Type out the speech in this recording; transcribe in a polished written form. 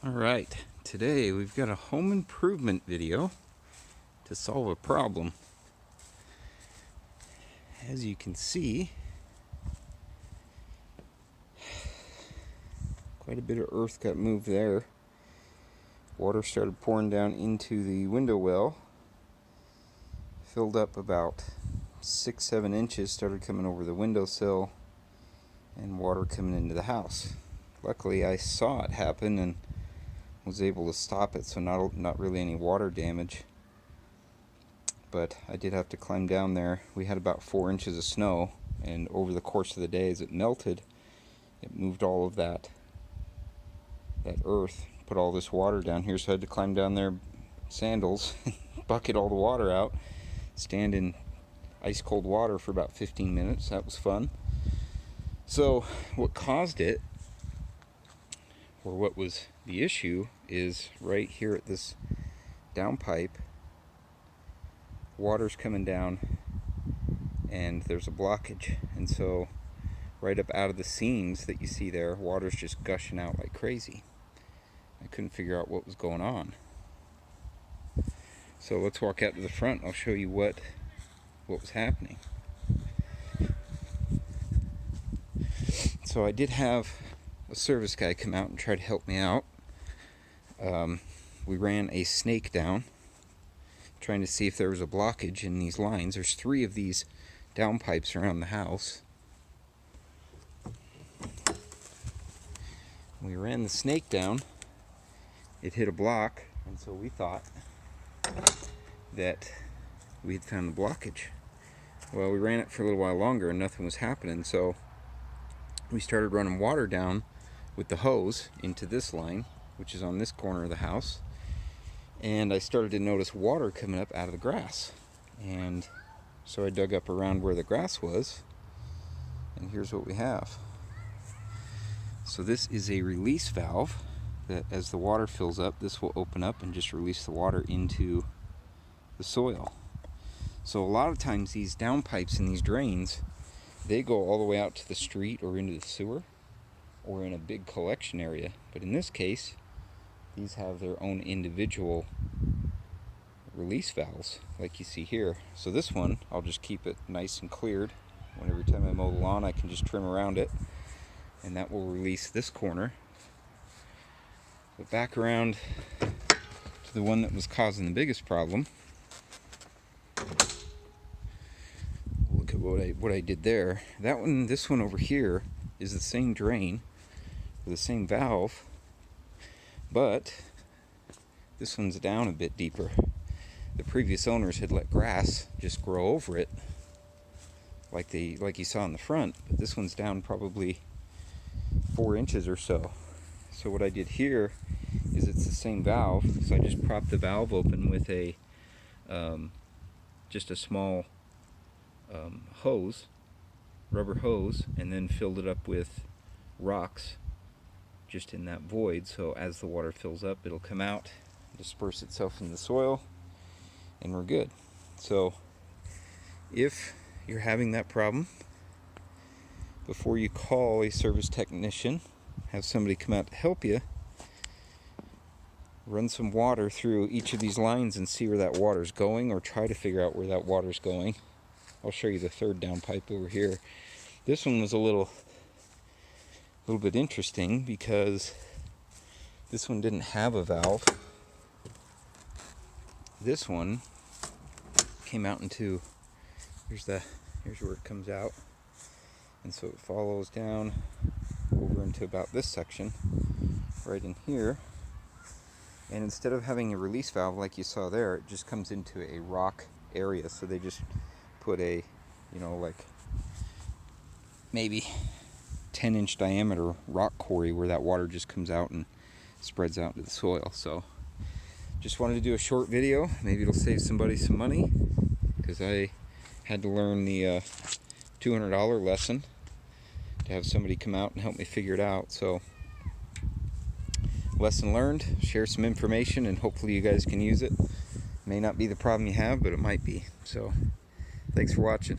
Alright, today we've got a home improvement video to solve a problem. As you can see, quite a bit of earth got moved there. Water started pouring down into the window well, filled up about 6-7 inches, started coming over the windowsill, and water coming into the house. Luckily I saw it happen and was able to stop it, so not really any water damage, but I did have to climb down there. We had about 4 inches of snow, and over the course of the day as it melted, it moved all of that earth, put all this water down here, so I had to climb down there, sandals, bucket all the water out, stand in ice cold water for about 15 minutes. That was fun. So what caused it, or what was the issue, is right here at this downpipe, water's coming down and there's a blockage, and so right up out of the seams that you see there, water's just gushing out like crazy. I couldn't figure out what was going on. So let's walk out to the front. I'll show you what was happening. So I did have a service guy come out and try to help me out. We ran a snake down, trying to see if there was a blockage in these lines. There's 3 of these downpipes around the house. We ran the snake down. It hit a block, and so we thought that we had found the blockage. Well, we ran it for a little while longer and nothing was happening, so we started running water down with the hose into this line, which is on this corner of the house, and I started to notice water coming up out of the grass. And so I dug up around where the grass was, and here's what we have. So this is a release valve that, as the water fills up, this will open up and just release the water into the soil. So a lot of times these downpipes and these drains, they go all the way out to the street or into the sewer or in a big collection area. But in this case, these have their own individual release valves like you see here. So this one, I'll just keep it nice and cleared. Every time I mow the lawn, I can just trim around it, and that will release this corner. But back around to the one that was causing the biggest problem. Look at what I did there. That one, this one over here, is the same drain with the same valve, but this one's down a bit deeper. The previous owners had let grass just grow over it, like you saw in the front, but this one's down probably 4 inches or so. So what I did here is, it's the same valve, so I just propped the valve open with a just a small hose, rubber hose, and then filled it up with rocks just in that void, so as the water fills up, it'll come out, disperse itself in the soil, and we're good. So if you're having that problem, before you call a service technician, have somebody come out to help you, run some water through each of these lines and see where that water's going, or try to figure out where that water's going. I'll show you the third downpipe over here. This one was a little bit interesting because this one didn't have a valve. This one came out into, here's where it comes out, and so it follows down over into about this section right in here, and instead of having a release valve like you saw there, it just comes into a rock area. So they just put a, like maybe 10-inch diameter rock quarry where that water just comes out and spreads out into the soil. So just wanted to do a short video. Maybe it'll save somebody some money, because I had to learn the $200 lesson to have somebody come out and help me figure it out. So lesson learned, share some information, and hopefully you guys can use it. May not be the problem you have, but it might be. So thanks for watching.